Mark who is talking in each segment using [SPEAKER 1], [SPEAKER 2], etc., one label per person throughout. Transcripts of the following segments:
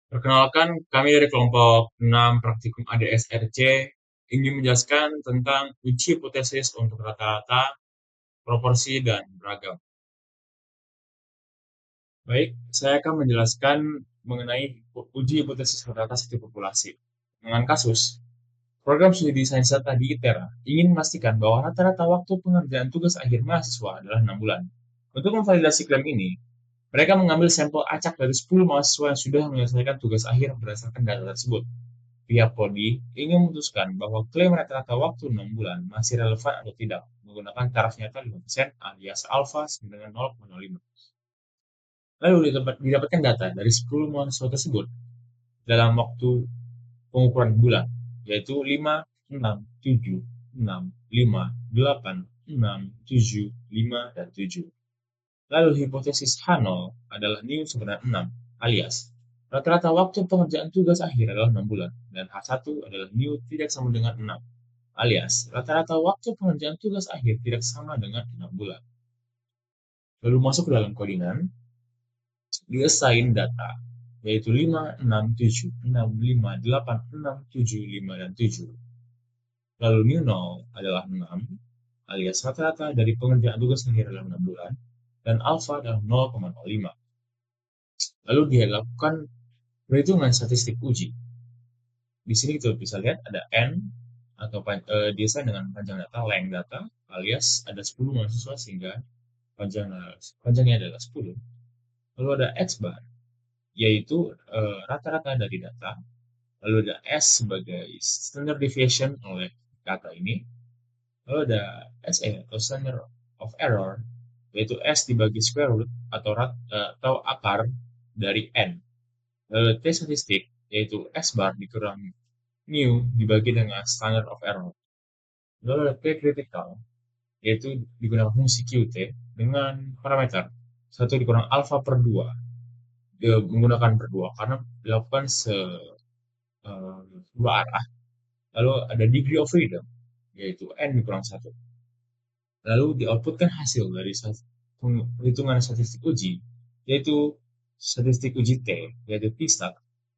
[SPEAKER 1] Perkenalkan, kami dari kelompok 6 Praktikum ADS-RC ingin menjelaskan tentang uji hipotesis untuk rata-rata, proporsi, dan beragam. Baik, saya akan menjelaskan mengenai uji hipotesis rata-rata satu populasi. Dengan kasus, program studi sains data di ITERA ingin memastikan bahwa rata-rata waktu pengerjaan tugas akhir mahasiswa adalah 6 bulan. Untuk memvalidasi klaim ini, mereka mengambil sampel acak dari 10 mahasiswa yang sudah menyelesaikan tugas akhir berdasarkan data tersebut. Pihak Prodi ingin memutuskan bahwa klaim rata-rata waktu 6 bulan masih relevan atau tidak menggunakan taraf nyata 5% alias alfa sama dengan 0,05. Lalu didapatkan data dari 10 mahasiswa tersebut dalam waktu pengukuran bulan, yaitu 5, 6, 7, 6, 5, 8, 6, 7, 5, dan 7. Lalu hipotesis H0 adalah new sebenarnya 6, alias rata-rata waktu pengerjaan tugas akhir adalah 6 bulan, dan H1 adalah new tidak sama dengan 6, alias rata-rata waktu pengerjaan tugas akhir tidak sama dengan 6 bulan. Lalu masuk ke dalam kodinan, diassign data, yaitu 5, 6, 7, 6, 5, 8, 6, 7, 5, dan 7. Lalu new 0 adalah 6, alias rata-rata dari pengerjaan tugas akhir adalah 6 bulan, dan alpha adalah 0,05. Lalu dilakukan perhitungan statistik uji. Di sini kita bisa lihat ada N atau desain dengan panjang data, length data, alias ada 10 mahasiswa sehingga panjangnya adalah 10. Lalu ada X bar, yaitu rata-rata dari data. Lalu ada S sebagai standard deviation oleh data ini. Lalu ada SA atau standard of error, yaitu S dibagi square root atau akar dari N. Lalu T statistik, yaitu S bar dikurang mu dibagi dengan standard of error. Lalu ada P critical, yaitu digunakan fungsi Qt dengan parameter 1 dikurang alpha per 2. Dia menggunakan per 2 karena dilakukan dua arah. Lalu ada degree of freedom, yaitu N dikurang 1. Lalu di-outputkan hasil dari perhitungan statistik uji, yaitu statistik uji T, yaitu T-stat,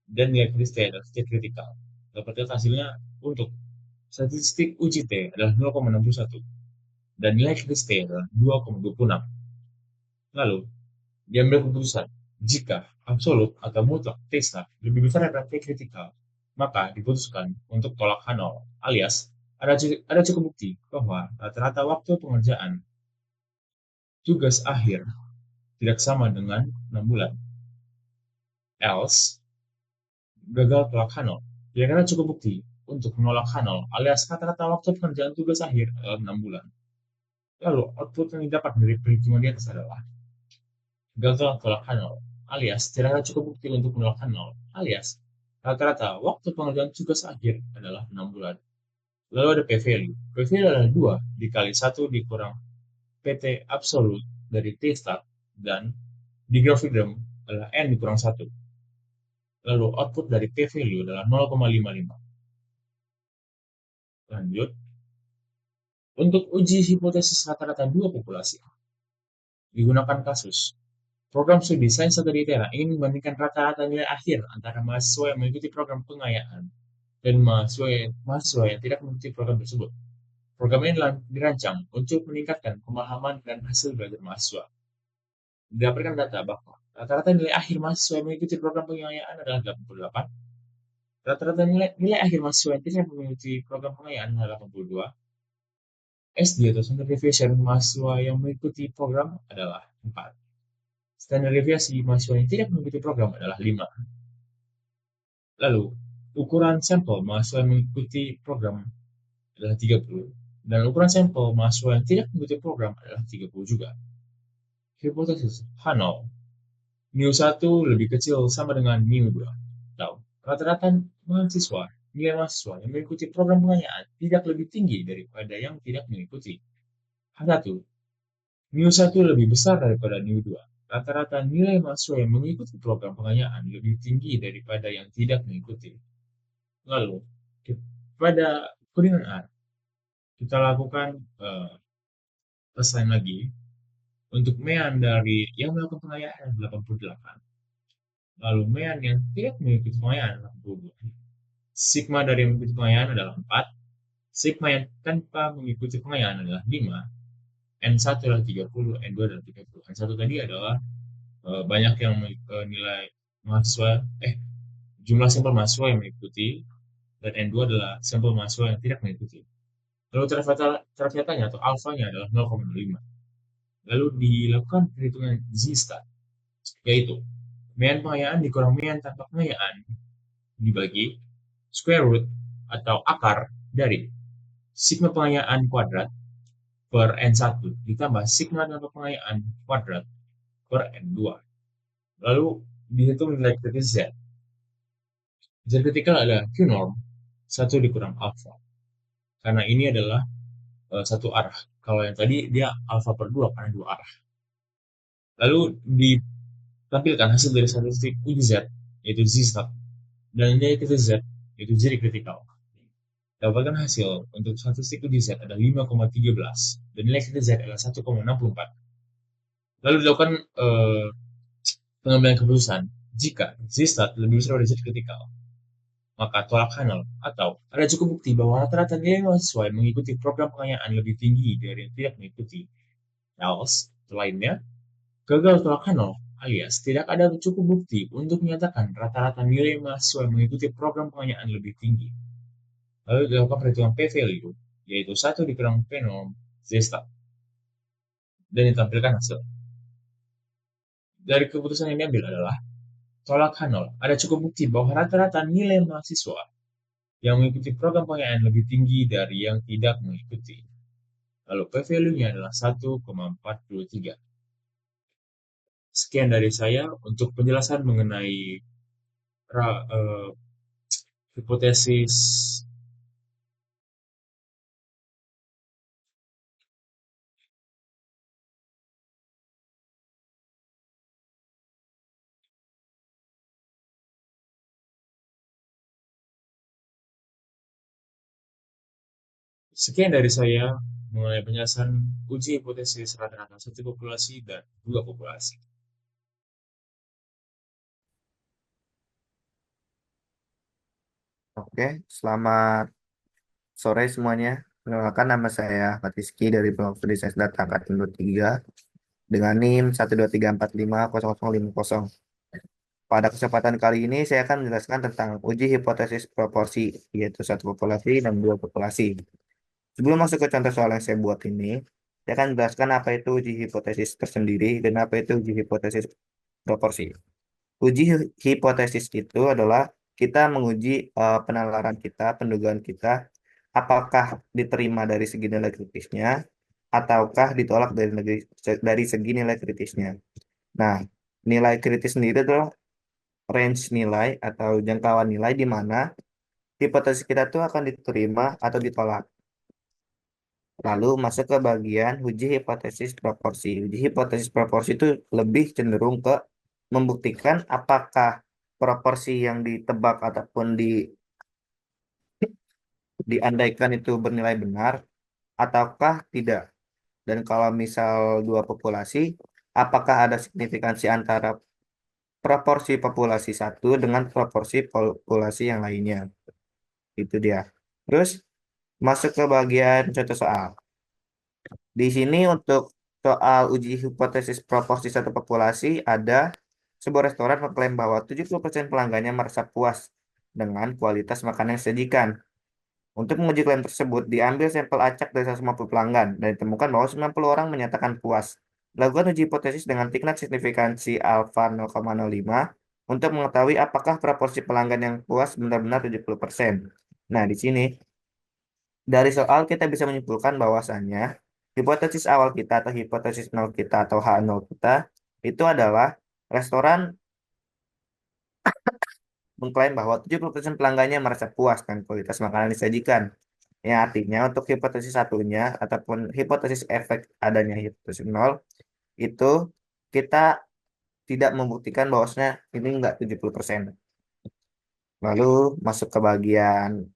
[SPEAKER 1] dan nilai kritis T adalah T critical. Dapatkan hasilnya untuk statistik uji T adalah 0,61 dan nilai kritis T adalah 2,26. Lalu, diambil keputusan jika absolut atau mutlak T-stat lebih besar daripada T critical, maka diputuskan untuk tolak H0, alias ada cukup bukti bahwa rata-rata waktu pengerjaan tugas akhir tidak sama dengan 6 bulan. Else, gagal tolak H0. Kira-kira cukup bukti untuk menolak H0 alias rata-rata waktu pengerjaan tugas akhir adalah 6 bulan. Lalu, output yang didapat dari perhitungan di atas adalah gagal tolak H0 alias tidak ada cukup bukti untuk menolak H0 alias rata-rata waktu pengerjaan tugas akhir adalah 6 bulan. Lalu ada p-value. P-value adalah 2 dikali 1 dikurang PT absolut dari T-stat dan degree of freedom adalah N dikurang 1. Lalu output dari p-value adalah 0,55. Lanjut, untuk uji hipotesis rata-rata dua populasi, digunakan kasus. Program studi sains data di ITERA ingin membandingkan rata-rata nilai akhir antara mahasiswa yang mengikuti program pengayaan dan mahasiswa yang tidak mengikuti program tersebut. Program ini dirancang untuk meningkatkan pemahaman dan hasil belajar mahasiswa. Didapatkan data bahwa rata-rata nilai akhir mahasiswa yang mengikuti program pengayaan adalah 88. Rata-rata nilai akhir mahasiswa yang tidak mengikuti program pengayaan adalah 82. SD atau standard deviation mahasiswa yang mengikuti program adalah 4. Standar deviasi mahasiswa yang tidak mengikuti program adalah 5. Lalu, ukuran sampel mahasiswa yang mengikuti program adalah 30. Dan ukuran sampel mahasiswa yang tidak mengikuti program adalah 30 juga. Hipotesis H0. mu1 lebih kecil sama dengan mu2. Tahu, rata-rata nilai mahasiswa yang mengikuti program pengayaan tidak lebih tinggi daripada yang tidak mengikuti. H1. mu1 lebih besar daripada mu2. Rata-rata nilai mahasiswa yang mengikuti program pengayaan lebih tinggi daripada yang tidak mengikuti. Lalu, pada kodinan A, kita lakukan assign lagi untuk mean dari yang melakukan pengayaan 88. Lalu mean yang tidak mengikuti pengayaan adalah 22. Sigma dari yang mengikuti pengayaan adalah 4. Sigma yang tanpa mengikuti pengayaan adalah 5. N1 adalah 30, N2 adalah 30. N1 tadi adalah banyak yang nilai mahasiswa, jumlah sampel mahasiswa yang mengikuti, dan N2 adalah sampel mahasiswa yang tidak mengikuti. Lalu ternyatanya atau alfanya adalah 0,5. Lalu dilakukan perhitungan z-stat, yaitu mean pengayaan dikurang mean tanpa pengayaan dibagi square root atau akar dari sigma pengayaan kuadrat per N1 ditambah sigma tanpa pengayaan kuadrat per N2. Lalu dihitung nilai kritis Z. Z kritikal adalah Q norm 1 dikurang alpha. Karena ini adalah satu arah. Kalau yang tadi dia alpha per 2 karena dua arah. Lalu ditampilkan hasil dari statistik uji Z, yaitu Z-stat, dan nilai kritis Z, yaitu Z kritikal. Dapatkan hasil untuk statistik uji Z adalah 5,13 dan nilai kritis Z adalah 1,64. Lalu dilakukan pengambilan keputusan jika Z-stat lebih besar dari Z kritikal, maka tolak Hanel, atau ada cukup bukti bahwa rata-rata nilai mahasiswa yang mengikuti program pengayaan lebih tinggi dari yang tidak mengikuti. Else, lainnya, gagal tolak Hanel, alias tidak ada cukup bukti untuk menyatakan rata-rata nilai mahasiswa yang mengikuti program pengayaan lebih tinggi. Lalu dilakukan perhitungan p-value, yaitu 1 dikurang p-norm Z-stat, dan ditampilkan hasil. Dari keputusan yang diambil adalah tolak Hanel, ada cukup bukti bahwa rata-rata nilai mahasiswa yang mengikuti program pengayaan lebih tinggi dari yang tidak mengikuti. Lalu p-value-nya adalah 1,43. Sekian dari saya untuk penjelasan mengenai hipotesis. Sekian dari saya mengenai penjelasan uji hipotesis rata-rata satu populasi dan dua populasi.
[SPEAKER 2] Oke, selamat sore semuanya. Perkenalkan nama saya Ahmad Rizky dari Blog Studi Sains Data Angkatan 23 dengan NIM 123450050. Pada kesempatan kali ini saya akan menjelaskan tentang uji hipotesis proporsi, yaitu satu populasi dan dua populasi. Sebelum masuk ke contoh soal yang saya buat ini, saya akan menjelaskan apa itu uji hipotesis tersendiri dan apa itu uji hipotesis proporsi. Uji hipotesis itu adalah kita menguji penalaran kita, pendugaan kita, apakah diterima dari segi nilai kritisnya, ataukah ditolak dari segi nilai kritisnya. Nah, nilai kritis sendiri itu range nilai atau jangkauan nilai di mana hipotesis kita tuh akan diterima atau ditolak. Lalu masuk ke bagian uji hipotesis proporsi. Uji hipotesis proporsi itu lebih cenderung ke membuktikan apakah proporsi yang ditebak ataupun diandaikan itu bernilai benar ataukah tidak. Dan kalau misal dua populasi, apakah ada signifikansi antara proporsi populasi satu dengan proporsi populasi yang lainnya. Itu dia. Terus masuk ke bagian contoh soal. Di sini untuk soal uji hipotesis proporsi satu populasi ada sebuah restoran mengklaim bahwa 70% pelanggannya merasa puas dengan kualitas makanan yang disajikan. Untuk menguji klaim tersebut, diambil sampel acak dari 150 pelanggan dan ditemukan bahwa 90 orang menyatakan puas. Lakukan uji hipotesis dengan tingkat signifikansi alfa 0,05 untuk mengetahui apakah proporsi pelanggan yang puas benar-benar 70%. Nah, di sini dari soal kita bisa menyimpulkan bahwasannya hipotesis awal kita atau hipotesis nol kita atau H0 kita itu adalah restoran mengklaim bahwa 70% pelanggannya merasa puas dengan kualitas makanan yang disajikan. Yang artinya untuk hipotesis satunya ataupun hipotesis efek adanya hipotesis nol itu kita tidak membuktikan bahwasanya ini enggak 70%. Lalu masuk ke bagian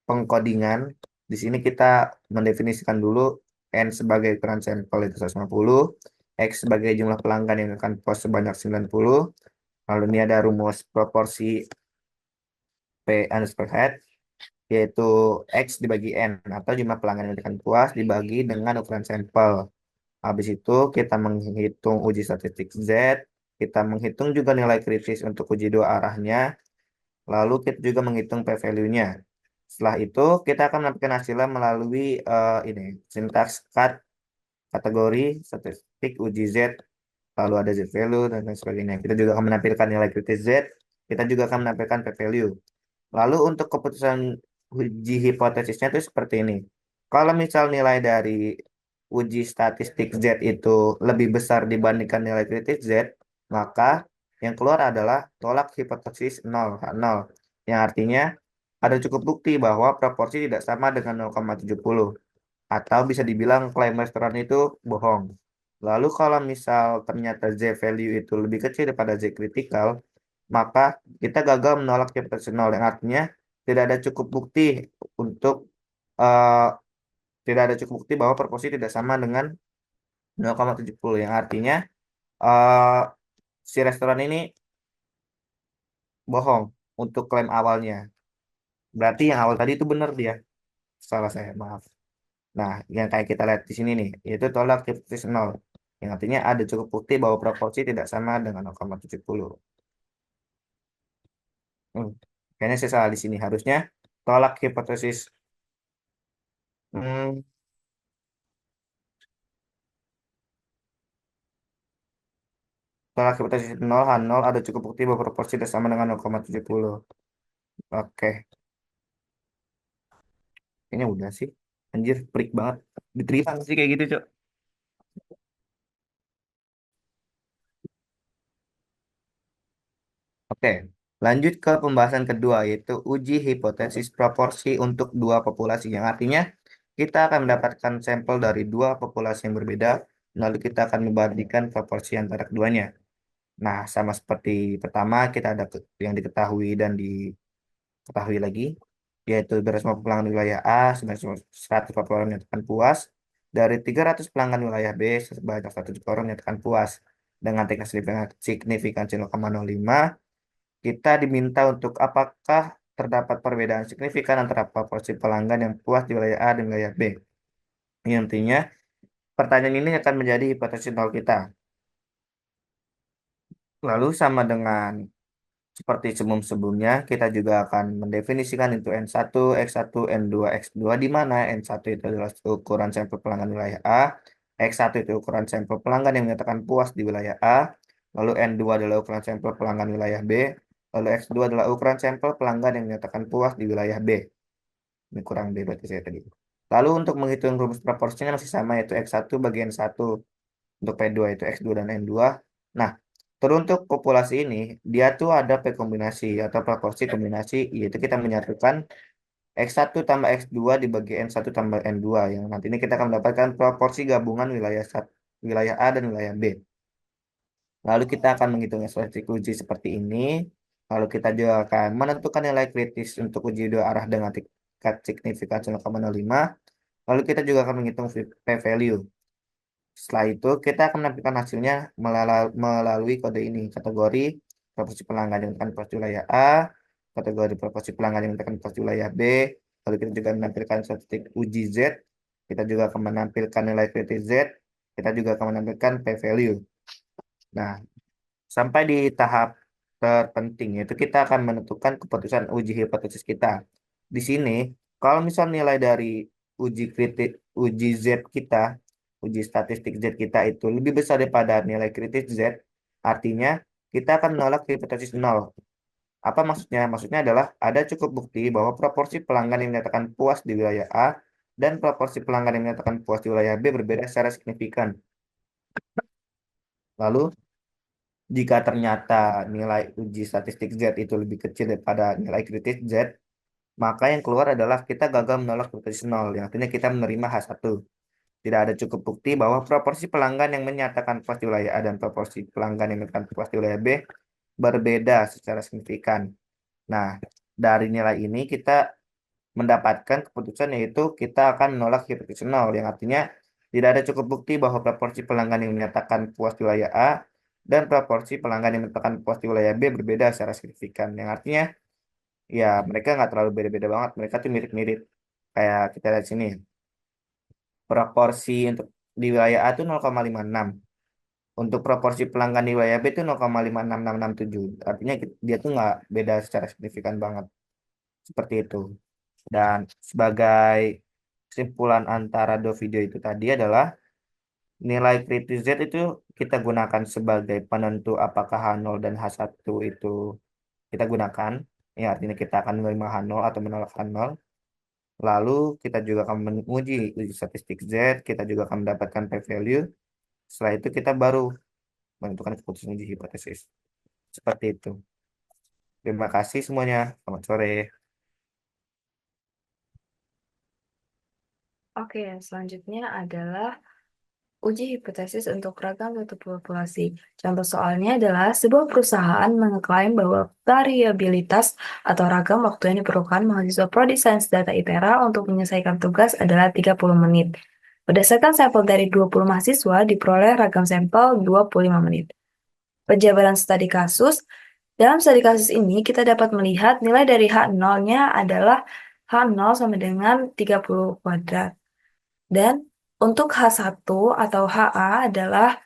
[SPEAKER 2] pengkodingan. Di sini kita mendefinisikan dulu N sebagai ukuran sampel itu 150, X sebagai jumlah pelanggan yang akan puas sebanyak 90, Lalu ini ada rumus proporsi P underscore head, yaitu X dibagi N, atau jumlah pelanggan yang ditekan puas dibagi dengan ukuran sampel. Habis itu kita menghitung uji statistik Z, kita menghitung juga nilai kritis untuk uji dua arahnya, lalu kita juga menghitung p-value-nya. Setelah itu kita akan menampilkan hasilnya melalui ini sintaks cut kategori statistik uji Z, lalu ada Z value dan lain sebagainya. Kita juga akan menampilkan nilai kritis Z, kita juga akan menampilkan p-value. Lalu untuk keputusan uji hipotesisnya itu seperti ini. Kalau misal nilai dari uji statistik Z itu lebih besar dibandingkan nilai kritis Z, maka yang keluar adalah tolak hipotesis 0, H0. Yang artinya ada cukup bukti bahwa proporsi tidak sama dengan 0,70. Atau bisa dibilang klaim restoran itu bohong. Lalu kalau misal ternyata Z value itu lebih kecil daripada Z critical, maka kita gagal menolak hipotesis nol, yang artinya tidak ada cukup bukti untuk eh, tidak ada cukup bukti bahwa proporsi tidak sama dengan 0,70, yang artinya eh, si restoran ini bohong untuk klaim awalnya. Berarti yang awal tadi itu benar dia. Salah saya, maaf. Nah, yang kayak kita lihat di sini nih, yaitu tolak hipotesis nol, yang artinya ada cukup bukti bahwa proporsi tidak sama dengan 0,70. Hmm, kayaknya saya salah di sini. Harusnya tolak hipotesis. Hmm, tolak hipotesis nol H0 ada cukup bukti bahwa proporsi tidak sama dengan 0,70. Oke, kayaknya udah sih. Anjir, pelik banget. Diterima sih kayak gitu, Cok. Oke, lanjut ke pembahasan kedua, yaitu uji hipotesis proporsi untuk dua populasi. Yang artinya kita akan mendapatkan sampel dari dua populasi yang berbeda, lalu kita akan membandingkan proporsi antara keduanya. Nah, sama seperti pertama, kita ada yang diketahui dan diketahui lagi, yaitu 250 pelanggan wilayah A, 140 orang menyatakan puas. Dari 300 pelanggan wilayah B, sebanyak 1 juta orang menyatakan puas. Dengan tingkat signifikansi 0,05, kita diminta untuk apakah terdapat perbedaan signifikan antara proporsi pelanggan yang puas di wilayah A dan wilayah B. Ini intinya, pertanyaan ini akan menjadi hipotesis nol kita. Lalu sama dengan seperti sebelum-sebelumnya, kita juga akan mendefinisikan itu N1, X1, N2, X2, di mana N1 itu adalah ukuran sampel pelanggan wilayah A, X1 itu ukuran sampel pelanggan yang menyatakan puas di wilayah A, lalu N2 adalah ukuran sampel pelanggan wilayah B, lalu X2 adalah ukuran sampel pelanggan yang menyatakan puas di wilayah B. Ini kurang B berarti saya tadi. Lalu untuk menghitung rumus proporsinya masih sama, yaitu X1 bagian 1 untuk P2 itu X2 dan N2. Nah, teruntuk populasi ini, dia tuh ada P kombinasi atau proporsi kombinasi, yaitu kita menyatukan X1 tambah X2 dibagi N1 tambah N2, yang nanti ini kita akan mendapatkan proporsi gabungan wilayah A dan wilayah B. Lalu kita akan menghitung statistik uji seperti ini. Lalu kita juga akan menentukan nilai kritis untuk uji dua arah dengan tingkat signifikansi 0,05. Lalu kita juga akan menghitung p-value. Setelah itu, kita akan menampilkan hasilnya melalui kode ini. Kategori proporsi pelanggan yang ditekan pos wilayah A, kategori proporsi pelanggan yang ditekan pos wilayah B, lalu kita juga menampilkan statistik uji Z, kita juga akan menampilkan nilai kritis Z, kita juga akan menampilkan p-value. Nah, sampai di tahap terpenting, yaitu kita akan menentukan keputusan uji hipotesis kita. Di sini, kalau misal nilai dari uji kritik, uji Z kita, uji statistik Z kita itu lebih besar daripada nilai kritis Z, artinya kita akan menolak hipotesis nol. Apa maksudnya? Maksudnya adalah ada cukup bukti bahwa proporsi pelanggan yang menyatakan puas di wilayah A dan proporsi pelanggan yang menyatakan puas di wilayah B berbeda secara signifikan. Lalu, jika ternyata nilai uji statistik Z itu lebih kecil daripada nilai kritis Z, maka yang keluar adalah kita gagal menolak hipotesis nol, yang artinya kita menerima H1. Tidak ada cukup bukti bahwa proporsi pelanggan yang menyatakan puas di wilayah A dan proporsi pelanggan yang menyatakan puas di wilayah B berbeda secara signifikan. Nah, dari nilai ini kita mendapatkan keputusan, yaitu kita akan menolak hipotesis nol, yang artinya tidak ada cukup bukti bahwa proporsi pelanggan yang menyatakan puas di wilayah A dan proporsi pelanggan yang merupakan pos di wilayah B berbeda secara signifikan. Yang artinya ya mereka nggak terlalu beda-beda banget, mereka tuh mirip-mirip. Kayak kita lihat sini, proporsi untuk di wilayah A itu 0,56. Untuk proporsi pelanggan di wilayah B itu 0,566667. Artinya dia tuh nggak beda secara signifikan banget. Seperti itu. Dan sebagai kesimpulan antara dua video itu tadi adalah nilai kritis Z itu kita gunakan sebagai penentu apakah H0 dan H1 itu kita gunakan. Ya, artinya kita akan menerima H0 atau menolak H0. Lalu kita juga akan menguji uji statistik Z, kita juga akan mendapatkan p-value. Setelah itu kita baru menentukan keputusan uji hipotesis. Seperti itu. Terima kasih semuanya. Selamat sore.
[SPEAKER 3] Oke, selanjutnya adalah uji hipotesis untuk ragam suatu populasi. Contoh soalnya adalah sebuah perusahaan mengklaim bahwa variabilitas atau ragam waktu yang diperlukan mahasiswa Prodi Sains Data ITERA untuk menyelesaikan tugas adalah 30 menit. Berdasarkan sampel dari 20 mahasiswa, diperoleh ragam sampel 25 menit. Penjabaran studi kasus. Dalam studi kasus ini, kita dapat melihat nilai dari H0-nya adalah H0 sama dengan 30 kuadrat. Dan untuk H1 atau HA adalah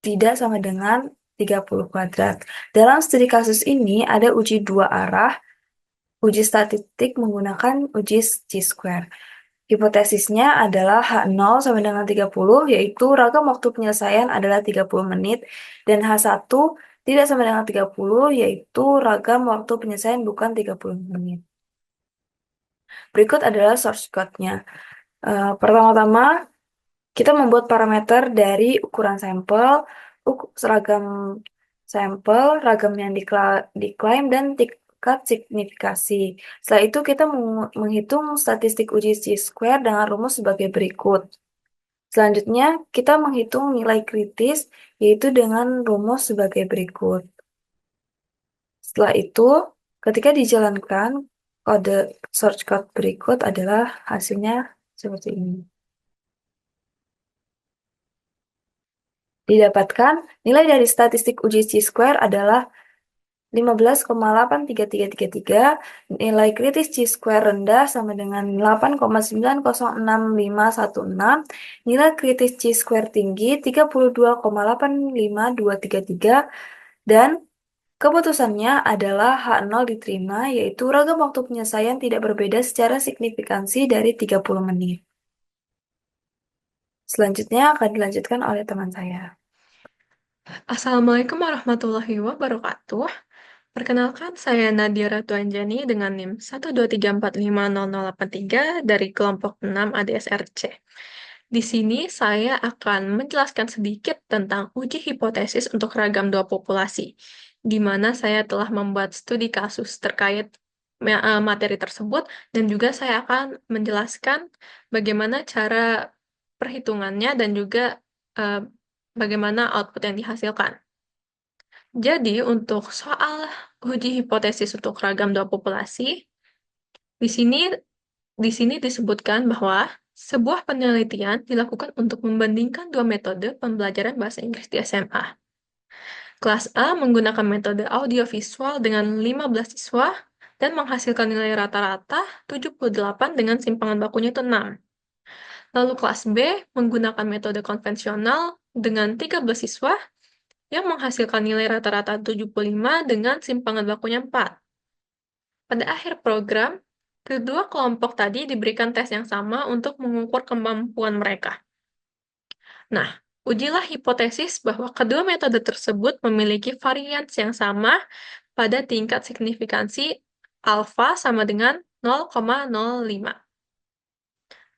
[SPEAKER 3] tidak sama dengan 30 kuadrat. Dalam studi kasus ini ada uji dua arah, uji statistik menggunakan uji chi-square. Hipotesisnya adalah H0 sama dengan 30, yaitu ragam waktu penyelesaian adalah 30 menit, dan H1 tidak sama dengan 30, yaitu ragam waktu penyelesaian bukan 30 menit. Berikut adalah source code-nya. Pertama-tama, kita membuat parameter dari ukuran sampel, seragam sampel, ragam yang diklaim, dan tingkat signifikasi. Setelah itu kita menghitung statistik uji chi-square dengan rumus sebagai berikut. Selanjutnya, kita menghitung nilai kritis, yaitu dengan rumus sebagai berikut. Setelah itu, ketika dijalankan, kode source code berikut adalah hasilnya seperti ini. Didapatkan, nilai dari statistik uji chi-square adalah 15,83333, nilai kritis chi-square rendah sama dengan 8,906516, nilai kritis chi-square tinggi 32,852233, dan keputusannya adalah H0 diterima, yaitu ragam waktu penyelesaian tidak berbeda secara signifikansi dari 30 menit. Selanjutnya akan dilanjutkan oleh teman saya.
[SPEAKER 4] Assalamualaikum warahmatullahi wabarakatuh. Perkenalkan, saya Nadia Ratu Anjani dengan NIM 123450083 dari kelompok 6 ADSRC. Di sini saya akan menjelaskan sedikit tentang uji hipotesis untuk ragam dua populasi, di mana saya telah membuat studi kasus terkait materi tersebut, dan juga saya akan menjelaskan bagaimana cara perhitungannya dan juga eh, bagaimana output yang dihasilkan. Jadi, untuk soal uji hipotesis untuk ragam dua populasi, di sini disebutkan bahwa sebuah penelitian dilakukan untuk membandingkan dua metode pembelajaran bahasa Inggris di SMA. Kelas A menggunakan metode audiovisual dengan 15 siswa dan menghasilkan nilai rata-rata 78 dengan simpangan bakunya itu 6. Lalu kelas B menggunakan metode konvensional dengan 13 siswa yang menghasilkan nilai rata-rata 75 dengan simpangan bakunya 4. Pada akhir program, kedua kelompok tadi diberikan tes yang sama untuk mengukur kemampuan mereka. Nah, ujilah hipotesis bahwa kedua metode tersebut memiliki varians yang sama pada tingkat signifikansi alfa sama dengan 0,05.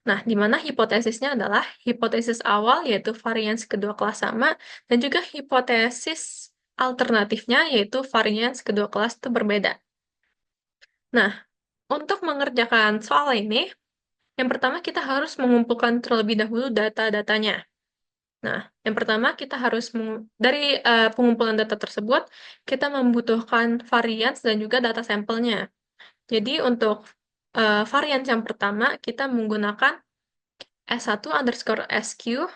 [SPEAKER 4] Nah, di mana hipotesisnya adalah hipotesis awal, yaitu varians kedua kelas sama, dan juga hipotesis alternatifnya, yaitu varians kedua kelas itu berbeda. Nah, untuk mengerjakan soal ini, yang pertama kita harus mengumpulkan terlebih dahulu data-datanya. Nah, yang pertama kita harus dari pengumpulan data tersebut, kita membutuhkan varians dan juga data sampelnya. Jadi untuk varians yang pertama, kita menggunakan S1 underscore SQ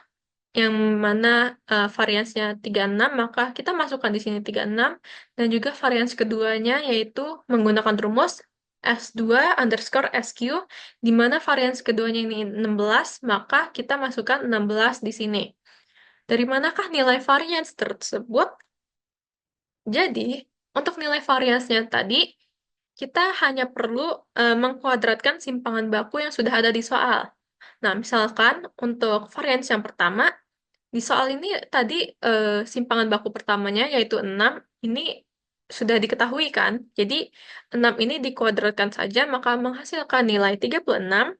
[SPEAKER 4] yang mana variansnya 36, maka kita masukkan di sini 36, dan juga varians keduanya yaitu menggunakan rumus S2 underscore SQ, di mana varians keduanya ini 16, maka kita masukkan 16 di sini. Dari manakah nilai varians tersebut? Jadi, untuk nilai variansnya tadi, kita hanya perlu mengkuadratkan simpangan baku yang sudah ada di soal. Nah, misalkan untuk varians yang pertama, di soal ini tadi simpangan baku pertamanya yaitu 6, ini sudah diketahui kan? Jadi 6 ini dikuadratkan saja maka menghasilkan nilai 36.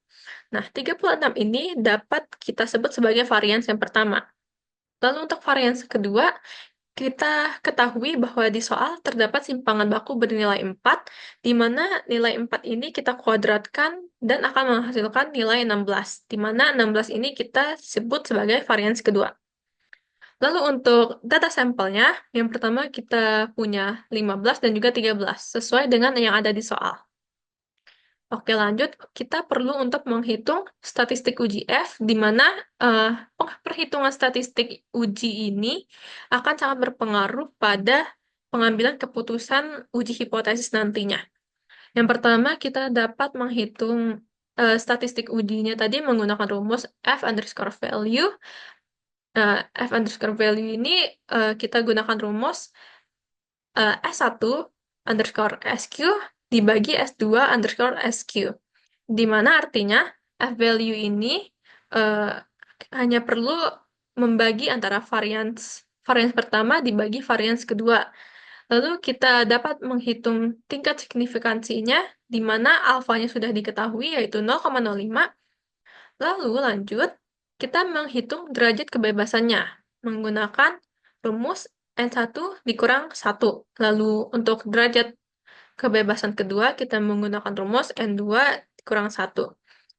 [SPEAKER 4] Nah, 36 ini dapat kita sebut sebagai varians yang pertama. Lalu untuk varians kedua, kita ketahui bahwa di soal terdapat simpangan baku bernilai 4, di mana nilai 4 ini kita kuadratkan dan akan menghasilkan nilai 16, di mana 16 ini kita sebut sebagai varians kedua. Lalu untuk data sampelnya, yang pertama kita punya 15 dan juga 13, sesuai dengan yang ada di soal. Oke, lanjut. Kita perlu untuk menghitung statistik uji F, di mana perhitungan statistik uji ini akan sangat berpengaruh pada pengambilan keputusan uji hipotesis nantinya. Yang pertama, kita dapat menghitung statistik ujinya tadi menggunakan rumus F underscore value. F underscore value ini kita gunakan rumus S1 underscore SQ dibagi S2 underscore SQ. Di mana artinya F value ini hanya perlu membagi antara varians pertama dibagi varians kedua. Lalu kita dapat menghitung tingkat signifikansinya, di mana alfanya sudah diketahui, yaitu 0,05. Lalu lanjut, kita menghitung derajat kebebasannya menggunakan rumus N1 dikurang 1. Lalu untuk derajat kebebasan kedua, kita menggunakan rumus N2 dikurang 1.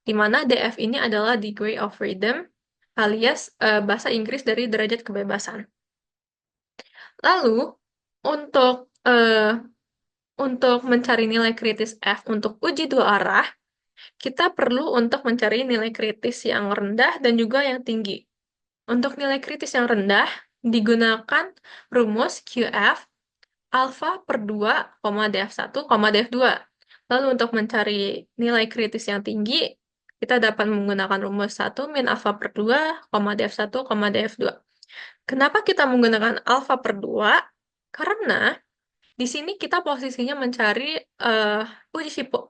[SPEAKER 4] Di mana DF ini adalah degree of freedom, alias bahasa Inggris dari derajat kebebasan. Lalu, untuk mencari nilai kritis F untuk uji dua arah, kita perlu untuk mencari nilai kritis yang rendah dan juga yang tinggi. Untuk nilai kritis yang rendah, digunakan rumus QF alpha per 2, df1, df2. Lalu untuk mencari nilai kritis yang tinggi, kita dapat menggunakan rumus 1 min alpha per 2, df1, df2. Kenapa kita menggunakan alpha per 2? Karena di sini kita posisinya mencari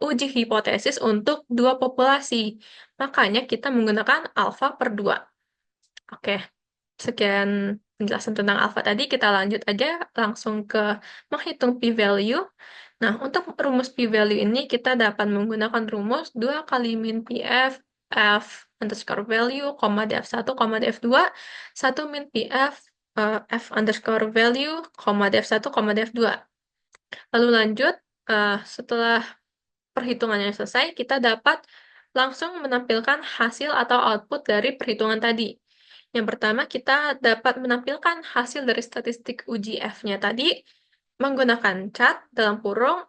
[SPEAKER 4] uji hipotesis untuk dua populasi. Makanya kita menggunakan alpha per 2. Oke, sekian penjelasan tentang alpha tadi. Kita lanjut aja langsung ke menghitung p-value. Nah, untuk rumus p-value ini kita dapat menggunakan rumus 2 kali min pf f underscore value, df1, df2, 1 min pf f underscore value, df1, df2. Lalu lanjut, setelah perhitungannya selesai, kita dapat langsung menampilkan hasil atau output dari perhitungan tadi. Yang pertama, kita dapat menampilkan hasil dari statistik uji F-nya tadi menggunakan cat dalam kurung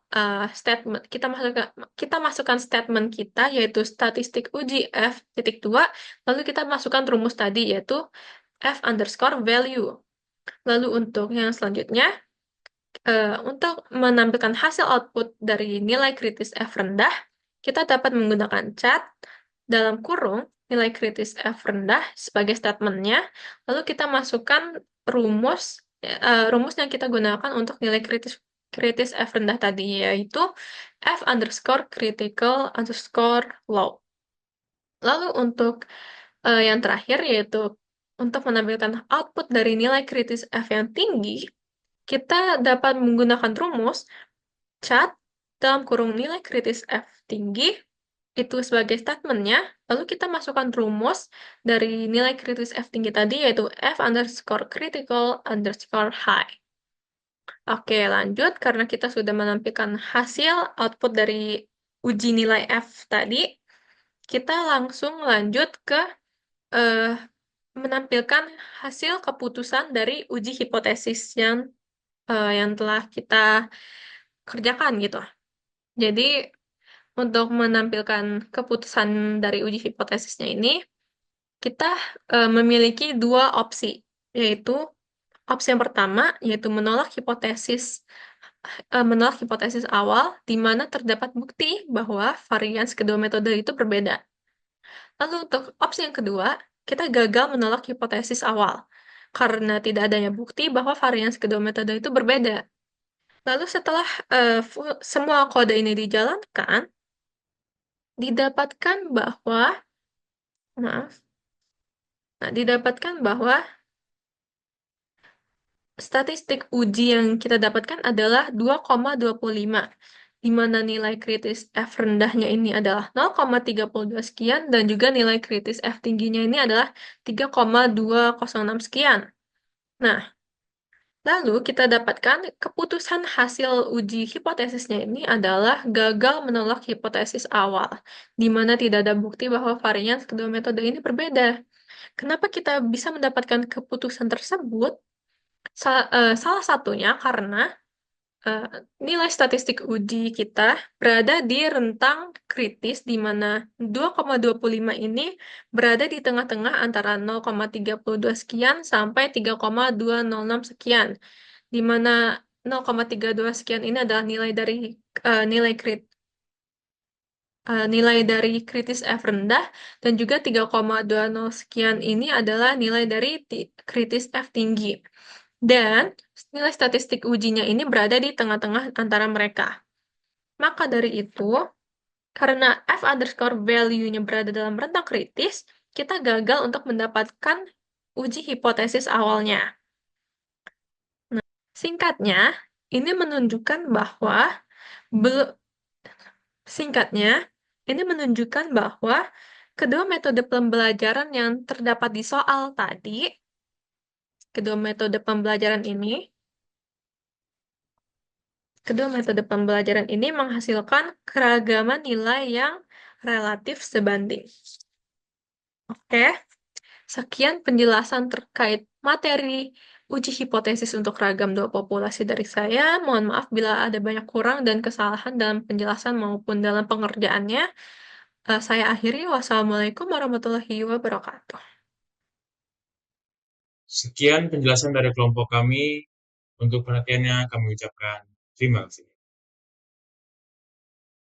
[SPEAKER 4] statement. Kita masukkan statement kita, yaitu statistik uji F titik 2, lalu kita masukkan rumus tadi, yaitu F underscore value. Lalu untuk yang selanjutnya, untuk menampilkan hasil output dari nilai kritis F rendah, kita dapat menggunakan cat dalam kurung nilai kritis F rendah sebagai statementnya, lalu kita masukkan rumus yang kita gunakan untuk nilai kritis F rendah tadi, yaitu F underscore critical underscore low. Lalu untuk yang terakhir, yaitu untuk menampilkan output dari nilai kritis F yang tinggi, kita dapat menggunakan rumus cat dalam kurung nilai kritis F tinggi, itu sebagai statementnya, lalu kita masukkan rumus dari nilai kritis F tinggi tadi, yaitu F underscore critical underscore high. Oke, lanjut. Karena kita sudah menampilkan hasil output dari uji nilai F tadi, kita langsung lanjut ke menampilkan hasil keputusan dari uji hipotesis yang telah kita kerjakan gitu. Jadi untuk menampilkan keputusan dari uji hipotesisnya ini, kita memiliki dua opsi, yaitu opsi yang pertama, yaitu menolak hipotesis awal, di mana terdapat bukti bahwa varians kedua metode itu berbeda. Lalu untuk opsi yang kedua, kita gagal menolak hipotesis awal, karena tidak adanya bukti bahwa varians kedua metode itu berbeda. Lalu setelah semua kode ini dijalankan, didapatkan bahwa, maaf, didapatkan bahwa statistik uji yang kita dapatkan adalah 2,25, di mana nilai kritis F rendahnya ini adalah 0,32 sekian, dan juga nilai kritis F tingginya ini adalah 3,206 sekian. Nah, lalu kita dapatkan keputusan hasil uji hipotesisnya ini adalah gagal menolak hipotesis awal, di mana tidak ada bukti bahwa varians kedua metode ini berbeda. Kenapa kita bisa mendapatkan keputusan tersebut? Salah satunya karena nilai statistik uji kita berada di rentang kritis, di mana 2,25 ini berada di tengah-tengah antara 0,32 sekian sampai 3,206 sekian, di mana 0,32 sekian ini adalah nilai dari kritis F rendah, dan juga 3,20 sekian ini adalah nilai dari kritis F tinggi. Dan nilai statistik ujinya ini berada di tengah-tengah antara mereka. Maka dari itu, karena F underscore value-nya berada dalam rentang kritis, kita gagal untuk mendapatkan uji hipotesis awalnya. Nah, singkatnya, ini menunjukkan bahwa kedua metode pembelajaran yang terdapat di soal tadi, kedua metode pembelajaran ini menghasilkan keragaman nilai yang relatif sebanding. Oke, sekian penjelasan terkait materi uji hipotesis untuk ragam dua populasi dari saya. Mohon maaf bila ada banyak kurang dan kesalahan dalam penjelasan maupun dalam pengerjaannya. Saya akhiri. Wassalamualaikum warahmatullahi wabarakatuh.
[SPEAKER 1] Sekian penjelasan dari kelompok kami. Untuk perhatiannya kami ucapkan terima kasih.